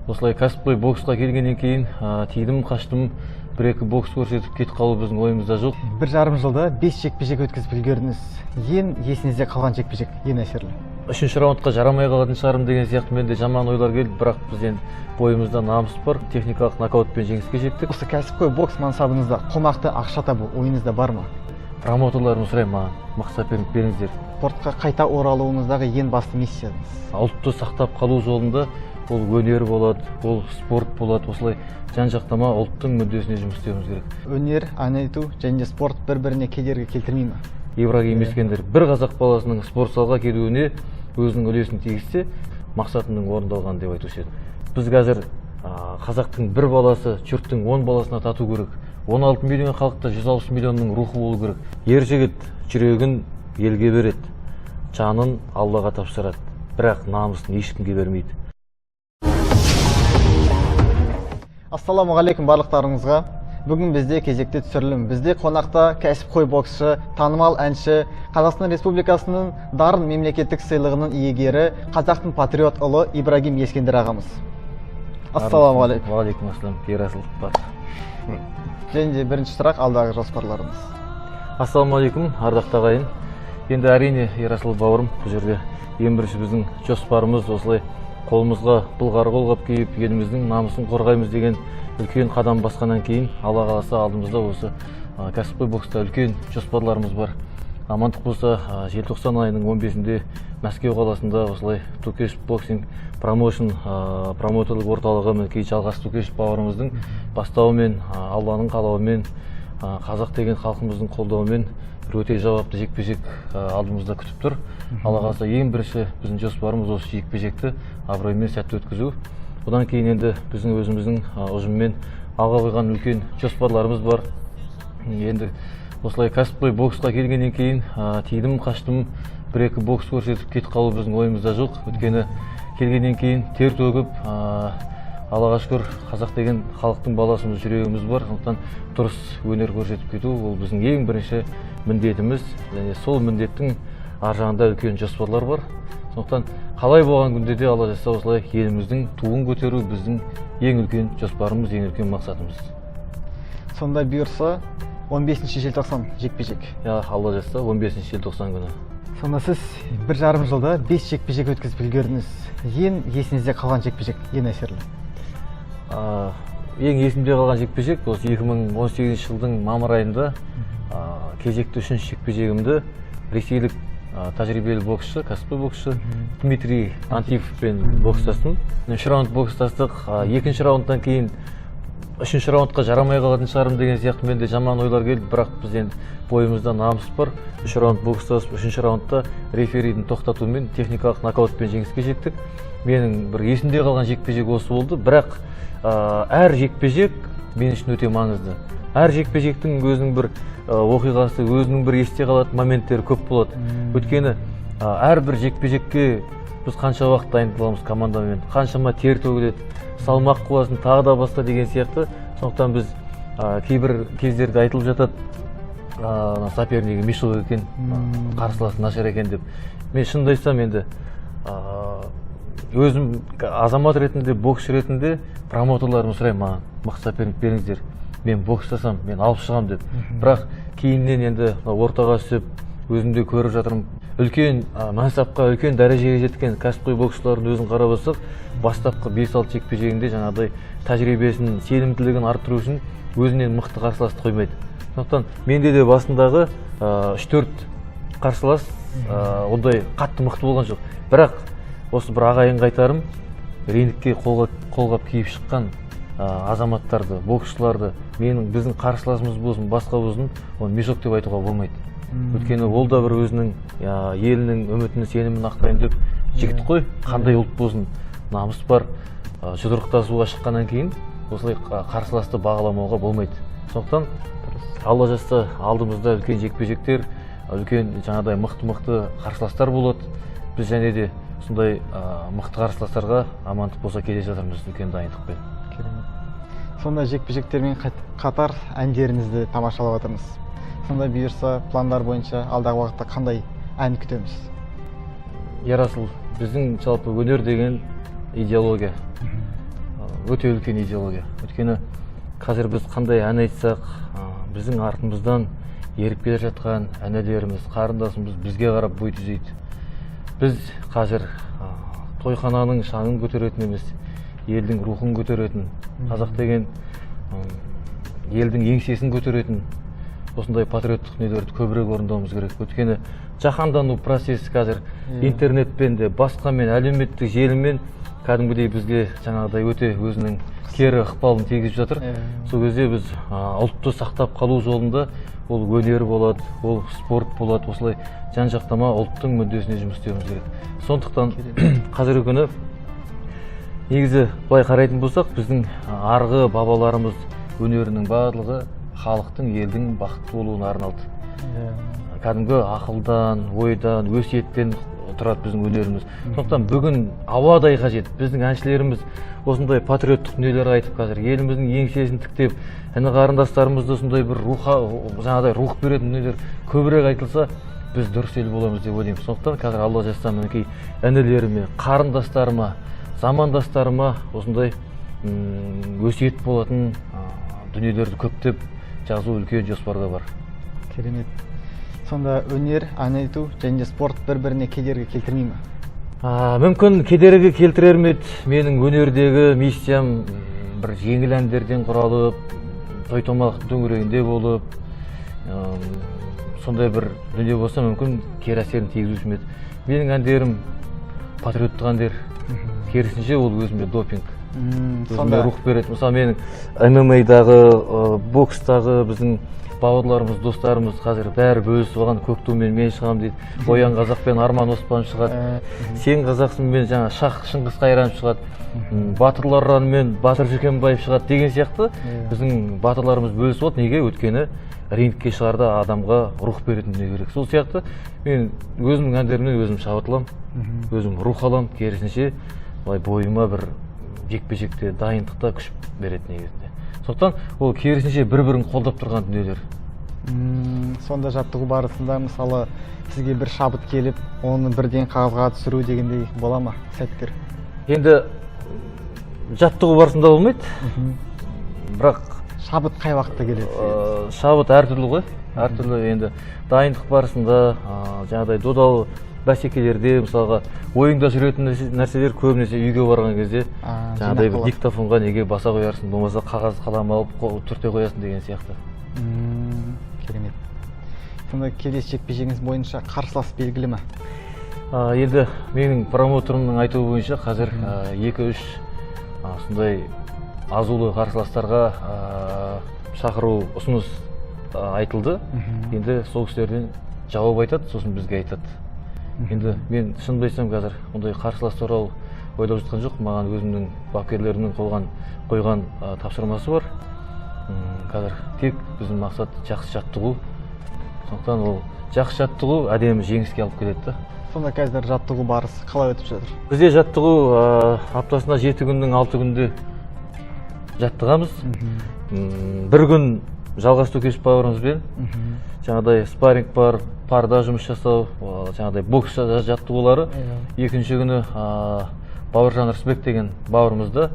осылай кәсіпқой боксқа келгеннен кейін тидім қаштым, бір-екі бокс көрсетіп кетіп қалу біздің ойымызда жоқ. 1,5 жылда 5 жекпе-жек өткізіп үлгердіңіз. Ең есіңізде қалған жекпе-жек, ең әсерлі? 3-ші раундқа жарамай қалатын шығарым деген сияқты менде жаман ойлар келді, бірақ бізден бойымызда намыс бар, техникалық нокаутпен жеңіске жеттік. Осы кәсіпқой бокс мансабыңызда қомақты ақша табу ойыңызда бар ма? Промоутерларым сұраймын, маған мақсат беріңіздер. Спортқа қайта оралуыңыздағы ең басты миссияңыз? Ұлтты сақтап қалу жолында ол өнер болады, ол спорт болады, осылай жан-жақтама ұлттың мүддесіне жұмыс істеуіміз керек. Өнер, ән айту және спорт бір-біріне кедергі келтірмей ме? Ибрагим Ескендір бір қазақ баласының спорт залға келуіне өзінің үлесін тигізсе, мақсатының орындалған деп айтушы едім. Біз қазір қазақтың бір баласы жұрттың 10 баласына тату керек. 16 миллион халықта 160 миллионның рухы болу керек. Ер жігіт жүрегін елге береді, жанын Аллаға тапсырады, бірақ намысын ешкімге бермейді. Ассаламағалейкум барлықтарыңызға. Бүгін бізде кезекте түсірілім. Бізде қонақта кәсіпқой боксшы, танымал әнші, Қазақстан Республикасының дарын мемлекеттік сыйлығының иегері, қазақтың патриот ұлы Ибрагим Ескендір ағамыз. Ассаламағалейкум. Уағалейкум ассалам, Ерасыл бар. Және де бірінші сұрақ, алдағы жоспарларыңыз. Ассаламағалейкум, ардақты ағайын. Енді әрине Ерасыл бауырым, бұл жерде ең бірінші біздің жоспарымыз осылай қолымызға былғары қолғап киіп, еліміздің намысын қорғаймыз деген үлкен қадам басқаннан кейін, Алла қаласа алдымызда осы кәсіпқой бокста үлкен жоспарларымыз бар. Амандық болса, желтоқсан айының 15-інде Мәскеу қаласында осылай Тукеш боксинг промоушн промоутерлік орталығы мінекей Жалғас Тукеш бауырымыздың бастауымен, Алланың қалауымен, қазақ деген халқымыздың қолдауымен өте жауапты жекпе-жек алдымызда күтіп тұр. Алла қаласа ең бірінші біздің жоспарымыз осы жекпе-жекті абыроймен сәтті өткізу. Одан кейін енді біздің өзіміздің ұжыммен алға қойған үлкен жоспарларымыз бар. Енді осылай кәсіпқой боксқа келгеннен кейін тидім қаштым, бір-екі бокс көрсетіп кетіп қалу біздің ойымызда жоқ. Өйткені келгеннен кейін тер төгіп, Аллаға шүкір, қазақ деген халықтың баласымыз, жүрегіміз бар. Сондықтан дұрыс өнер көрсетіп кету ол біздің ең бірінші міндетіміз. Және сол міндеттің ар жағында үлкен жоспарлар бар. Сондықтан қалай болған күнде де Алла жазса осылай еліміздің туын көтеру біздің ең үлкен жоспарымыз, ең үлкен мақсатымыз. Сонда бұйырса 15 желтоқсан жекпе-жек. Алла жазса 15 желтоқсан күні. Сонда сіз 1,5 жылда 5 жекпе-жек өткізіп үлгердіңіз. Ең есіңізде қалған жекпе-жек, ең әсерлі? Ең есімде қалған жекпе-жек осы 2018 жылдың мамыр айында кезекті 3-ші жекпе-жегімді ресейлік тәжірибелі боксшы, кәсіпқой боксшы Дмитрий Антиповпен бокстастым. 3 раунд бокстастық. 2-ші раундтан кейін 3-ші раундқа жарамай қалатын шығарым деген сияқты менде жаман ойлар келді, бірақ бізден бойымызда намыс бар. 3 раунд бокстасып, 3-ші раундта реферидің тоқтатуымен техникалық нокаутпен жеңіске жеттік. Менің бір есімде қалған жекпе-жек осы болды, бірақ әр жекпе-жек мен үшін өте маңызды. Әр жекпе-жектің өзінің бір оқиғасы, өзінің бір есте қалатын моменттері көп болады. Өйткені әрбір жекпе-жекке біз қанша уақыт дайындаламыз командамен, қаншама тер төгіледі, салмақ қуасын тағы да басқа деген сияқты. Сондықтан біз кейбір кездерде айтылып жатады, сопернигі мешок екен, қарсыласы нашар екен деп. Мен шынымды айтсам енді өзім азамат ретінде, боксшы ретінде промоутерларым сұраймын, маған мақсат беріңіздер. Мен бокстасам, мен алып шығам деп. Бірақ кейіннен енді ортаға түсіп, өзімде көріп жатырмын. Үлкен мансапқа, үлкен дәрежеге жеткен кәсіпқой боксшылардың өзін қарап отырсақ, бастапқы 5-6 жекпе-жегінде жаңағыдай тәжірибесін, сенімділігін арттыру үшін өзінен мықты қарсыласты қоймайды. Сондықтан менде де басындағы 3-4 қарсылас ондай қатты мықты болған жоқ. Бірақ осы бір ағайын қайтарым, рингке қолғап киіп шыққан азаматтарды, боксшыларды, біздің қарсыласымыз болсын, басқа болсын, оны мешок деп айтуға болмайды. Өйткені ол да бір өзінің елінің үмітін, сенімін ақтайын деп жігіт қой, қандай ұлт болсын, намыс бар, жұдырықтасуға шыққаннан кейін осылай қарсыласты бағаламауға болмайды. Сондықтан Алла жазса алдымызда үлкен жекпе-жектер, үлкен жаңадай мықты қарсыластар болады. Біз және де сондай мықты қарсыластарға амандық болса келе жатырмыз үлкен дайындықпен. Сонда жекпе-жектермен қатар әндеріңізді тамашалап жатырмыз. Сонда бұйырса пландар бойынша алдағы уақытта қандай ән күтеміз? Ерасыл, біздің жалпы өнер деген идеология. өте үлкен идеология. Өйткені қазір біз қандай ән айтсақ, біздің артымыздан еріп келе жатқан әнелеріміз, қарындасымыз бізге қарап бой түзейді. Біз қазір тойхананың шаңын көтеретін емес, елдің рухын көтеретін, қазақ деген елдің еңсесін көтеретін осындай патриоттық дүниелерді көбірек орындауымыз керек. Өйткені жаһандану процесі қазір интернетпен де, басқамен, әлеуметтік желімен кәдімгідей бізге жаңағыдай өте өзінің кері ықпалын тигізіп жатыр. Сол кезде біз ұлтты сақтап қалу жолында ол өнер болады, ол спорт болады, осылай жан-жақтама ұлттың мүддесіне жұмыс істеуіміз керек. Сондықтан қазіргі күні негізі былай қарайтын болсақ, біздің арғы бабаларымыз өнерінің барлығы халықтың, елдің бақытты болуына арналды. Кәдімгі ақылдан, ойдан, өсиеттен тұрады біздің өнеріміз. Сондықтан бүгін ауадай қажет. Біздің әншілеріміз осындай патриоттық дүниелер айтып, қазір еліміздің еңсесін тіктеп, іні қарындастарымызды осындай бір жаңағыдай рух беретін дүниелер көбірек айтылса, біз дұрыс ел боламыз деп ойлаймын. Сондықтан қазір алла жазса мінекей інілеріме, қарындастарыма, замандастарыма осындай өсиет болатын дүниелерді көптеп жазу үлкен жоспарда бар. Керемет. Сонда өнер, ән айту және спорт бір-біріне кедергі келтірмей ме? Мүмкін кедергі келтірер ме еді. Менің өнердегі миссиям бір жеңіл әндерден құралып, той-томалақ төңірегінде болып, сондай бір дүние болса, мүмкін кері әсерін тигізуші ме еді. Менің әндерім патриоттық әндер, керісінше ол өзіме допинг. Өзіме рух береді. Мысалы менің ММА-дағы, бокстағы біздің бауырларымыз, достарымыз қазір бәрі бөлісіп алған, көк тумен мен шығам дейді. Оян Қазақпен Арман Оспанов шығады. Сен Қазақсыңмен жаңа Шыңғыс Қайранов шығады. Батырлар ұранымен Батыр Жүкембаев шығады деген сияқты біздің батырларымыз бөлісіп алды. Неге? Өйткені рингке шығарда адамға рух беретін дүние керек. Сол сияқты мен өзімнің әндерімнен өзім шабытыламын, өзім рух аламын, керісінше бойыма бір жекпе-жекте дайындықта күш береді негізінде. Сондықтан ол керісінше бір-бірін қолдап тұрған дүниелер. Сонда жаттығу барысында мысалы сізге бір шабыт келіп, оны бірден қағазға түсіру дегендей бола ма сәттер? Енді жаттығу барысында болмайды, бірақ шабыт қай уақытта келеді? Шабыт әртүрлі ғой, әртүрлі. Енді дайындық барысында жаңағыдай додалы бәсекелерде, мысалға ойыңда жүретін нәрселер көбінесе үйге барған кезде жаңағыдай бір диктофонға неге баса қоярсың, болмаса қағаз қалам алып түрте қоясың деген сияқты. Керемет. Сонда келесі жекпе-жегіңіз бойынша қарсылас белгілі ме? Енді менің промоутерімнің айтуы бойынша қазір 2-3 сондай азулы қарсыластарға шақыру ұсыныс айтылды. Енді сол кісілерден жауап айтады, сосын бізге айтады. Енді мен шынымды айтсам қазір ондай қарсылас туралы ойлап жатқан жоқ. Маған өзімнің бапкерлерімнің қойған тапсырмасы бар. Қазір тек біздің мақсат жақсы жаттығу. Сондықтан ол жақсы жаттығу әдемі жеңіске алып келеді. Сонда қазір жаттығу барысы қалай өтіп жатыр? Бізде жаттығу аптасына 7 күннің 6 күнде жаттығамыз. Бір күн Жалғас Төкешев бауырымызбен жаңағыдай спарринг бар, парда жұмыс жасау, жаңағыдай бокс жаттығулары. Екінші күні Бауыржан Рысбек деген бауырымызда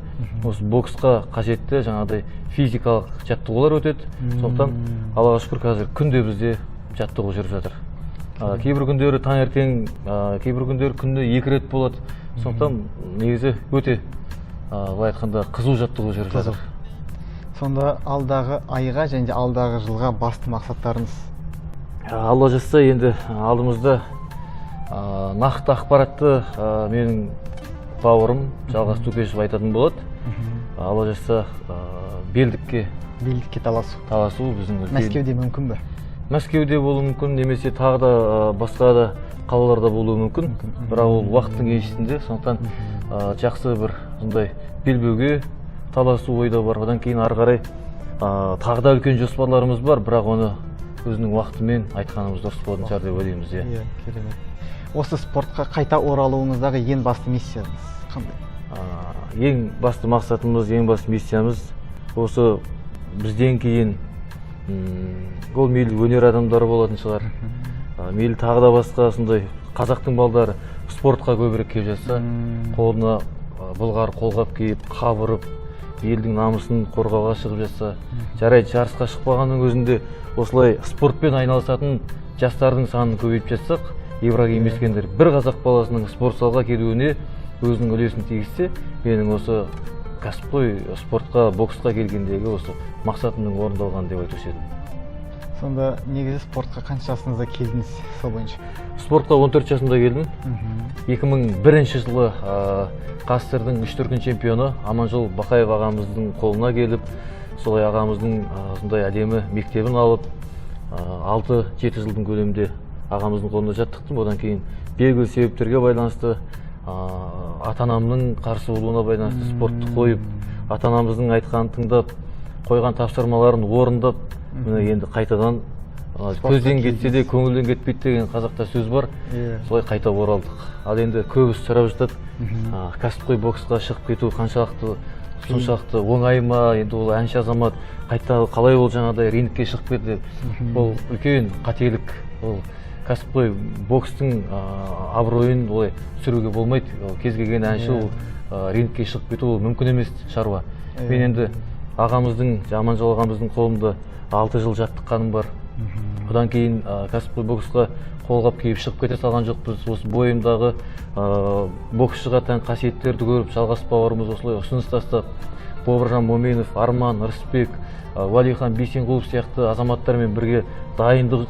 осы боксқа қажетті жаңағыдай физикалық жаттығулар өтеді. Сондықтан Аллаға шүкір қазір күнде бізде жаттығу жүріп жатыр. Кейбір күндері таңертең, кейбір күндері күнде 2 рет болады. Сондықтан негізі өте былай айтқанда қызу жаттығу жүріп жатыр. Сонда алдағы айға және алдағы жылға басты мақсаттарыңыз? Алла жазса енді алдымызда нақты ақпаратты менің бауырым Жалғас Төкешев айтатын болады. Алла жазса белдікке таласу біздің Мәскеуде мүмкін бе? Мәскеуде болуы мүмкін, немесе тағы да басқа да қалаларда болуы мүмкін. Бірақ ол уақыттың еншісінде. Сондықтан жақсы бір сондай белбеуге таласу ойда бар. Одан кейін ары қарай тағы да үлкен жоспарларымыз бар, бірақ оны өзінің уақытымен айтқанымыз дұрыс болатын шығар деп ойлаймыз. Керемет. Осы спортқа қайта оралуыңыздағы ең басты миссияңыз қандай? Ең басты мақсатымыз, ең басты миссиямыз осы бізден кейін ол мейлі өнер адамдары болатын шығар, мейлі тағы да басқа сондай қазақтың балдары спортқа көбірек келіп жатса, қолына былғар қолғап киіп, қабырып, елдің намысын қорғауға шығып жатса, жарайды, жарысқа шықпағанның өзінде осылай спортпен айналысатын жастардың санын көбейтіп жатсақ, Ибрагим Ескендір бір қазақ баласының спорт залға келуіне өзінің үлесін тигізсе, менің осы кәсіпқой спортқа, боксқа келгендегі осы мақсатымның орындалған деп айтушы едім. Сонда негізі спортқа қанша жасыңызда келдіңіз сол бойынша? Спортқа 14 жасымда келдім. 2001 жылы КСР-дің 3 дүркін чемпионы Аманжол Бақаев ағамыздың қолына келіп, солай ағамыздың осындай әдемі мектебін алып, 6-7 жылдың көлемінде ағамыздың қолында жаттықтым. Одан кейін белгілі себептерге байланысты, ата-анамның қарсы болуына байланысты спортты қойып, ата-анамыздың айтқанын тыңдап, қойған тапсырмаларын орындап, енді қайтадан көзден кетсе де көңілден кетпейді деген қазақта сөз бар. Солай қайта оралдық. Ал енді көбісі сұрап жатады, кәсіпқой боксқа шығып кету қаншалықты соншалықты оңай ма? Енді ол әнші азамат қайта қалай ол жаңағыдай рингке шығып кетті. Ол үлкен қателік. Ол кәсіпқой бокстың абыройын олай түсіруге болмайды. Кез келген әнші ол рингке шығып кету ол мүмкін емес шаруа. Мен енді ағамыздың, Аманжол ағамыздың қолында 6 жыл жаттыққаным бар. Одан кейін кәсіпқой боксқа қолғап киіп шығып кете салған жоқпыз. Осы бойымдағы боксшыға тән қасиеттерді көріп, жалғас бауырымыз осылай ұсыныс тастап, Бобыржан Моменов, Арман, Рысбек, Уәлихан Бейсенқұлов сияқты азаматтармен бірге дайындық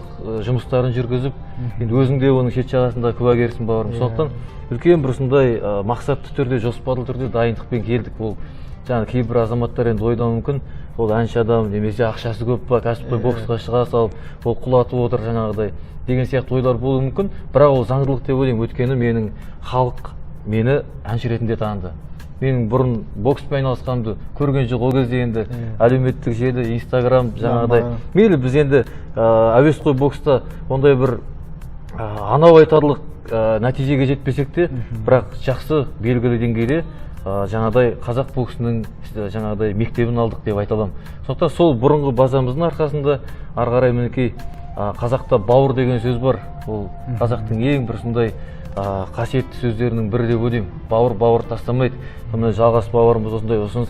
жұмыстарын жүргізіп, енді өзің де оның шет жағасында куәгерсің бауырым. Сондықтан үлкен бір сондай мақсатты түрде, жоспарлы түрде дайындықпен келдік. Ол жаңағы кейбір азаматтар енді ойдауы мүмкін, ол әнші адам немесе ақшасы көп па, кәсіпқой боксқа шыға салып, ол құлатып отыр жаңағыдай деген сияқты ойлар болуы мүмкін. Бірақ ол заңдылық деп ойлаймын, өйткені менің халық мені әнші ретінде таныды. Менің бұрын бокспен айналысқанымды көрген жоқ. Ол кезде енді әлеуметтік желі, Инстаграм жаңағыдай. Мейлі біз енді әуесқой бокста ондай бір анау айтарлық нәтижеге жетпесек те, бірақ жақсы белгілі деңгейде жаңағыдай қазақ боксының жаңағыдай мектебін алдық деп айта аламын. Сондықтан сол бұрынғы базамыздың арқасында ары қарай мінекей қазақта бауыр деген сөз бар. Ол қазақтың ең бір сондай қасиетті сөздерінің бірі деп ойлаймын. Бауыр тастамайды. Мына жалғас бауырымыз осындай ұсыныс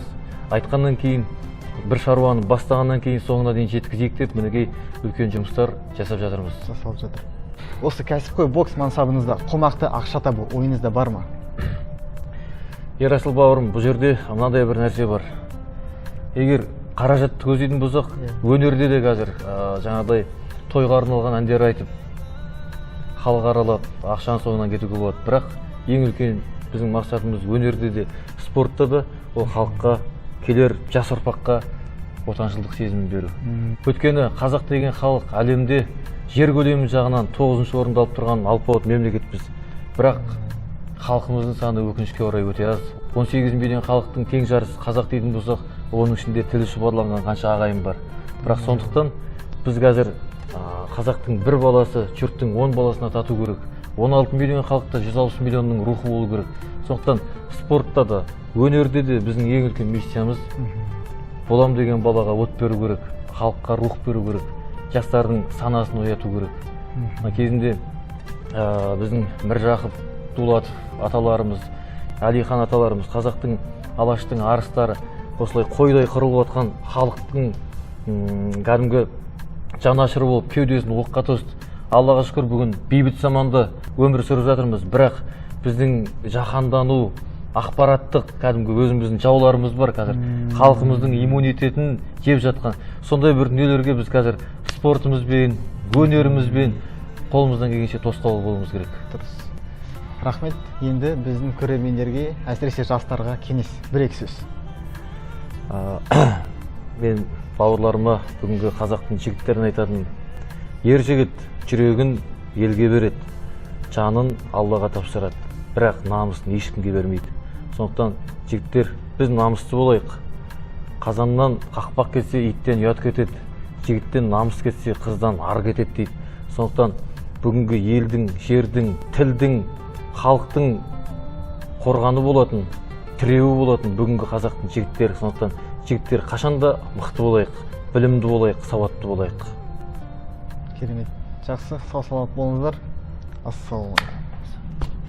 айтқаннан кейін, бір шаруаны бастағаннан кейін соңына дейін жеткізейік деп мінекей үлкен жұмыстар жасап жатырмыз. Жасалып жатыр. Осы кәсіпқой бокс мансабыңызда қомақты ақша табу ойыңызда бар ма? Ерасыл бауырым, бұл жерде мынандай бір нәрсе бар. Егер қаражатты көздейтін болсақ, өнерде де қазір жаңағыдай тойға арналған әндер айтып, халық аралап, ақшаның соңынан кетуге болады. Бірақ ең үлкен біздің мақсатымыз өнерде де, спортта да ол халыққа, келер жас ұрпаққа отаншылдық сезімін беру. Өйткені қазақ деген халық әлемде жер көлемі жағынан 9-шы орында алып тұрған алпауыт мемлекетпіз. Бірақ халқымыздың саны өкінішке орай өте аз. 18 миллион халықтың тең жарысы қазақ дейтін болсақ, оның ішінде тілі шұбарланған қанша ағайын бар. Бірақ сондықтан біз қазір қазақтың бір баласы жұрттың 10 баласына тату керек. 16 миллион халықта 160 миллионның рухы болу керек. Сондықтан спортта да, өнерде де біздің ең үлкен миссиямыз болам деген балаға от беру керек, халыққа рух беру керек, жастардың санасын ояту керек. Кезінде біздің Міржақып, Дулатов аталарымыз, Әлихан аталарымыз, қазақтың алаштың арыстары осылай қойдай қырылып отқан халықтың кәдімгі жанашыры болып кеудесін оққа тосты. Аллаға шүкір бүгін бейбіт заманда өмір сүріп жатырмыз. Бірақ біздің жаһандану, ақпараттық кәдімгі өзіміздің жауларымыз бар қазір. Халқымыздың иммунитетін жеп жатқан. Сондай бір дүниелерге біз қазір спортымызбен, өнерімізбен қолымыздан келгенше тосқауыл болуымыз керек. Рахмет. Енді біздің көрермендерге, әсіресе жастарға кеңес, бір-екі сөз. Мен бауырларыма бүгінгі қазақтың жігіттерін айтатын: ер жігіт жүрегін елге береді, жанын Аллаға тапсырады, бірақ намысын ешкімге бермейді. Сондықтан жігіттер, біз намысты болайық. Қазаннан қақпақ кетсе, иттен ұят кетеді, жігіттен намыс кетсе, қыздан ар кетеді дейді. Сондықтан бүгінгі елдің, жердің, тілдің, халықтың қорғаны болатын, тіреуі болатын бүгінгі қазақтың жігіттері. Сондықтан жігіттер қашанда мықты болайық, білімді болайық, сауатты болайық. Керемет. Жақсы, сау саламат болыңыздар. Ассалаумағалейкум.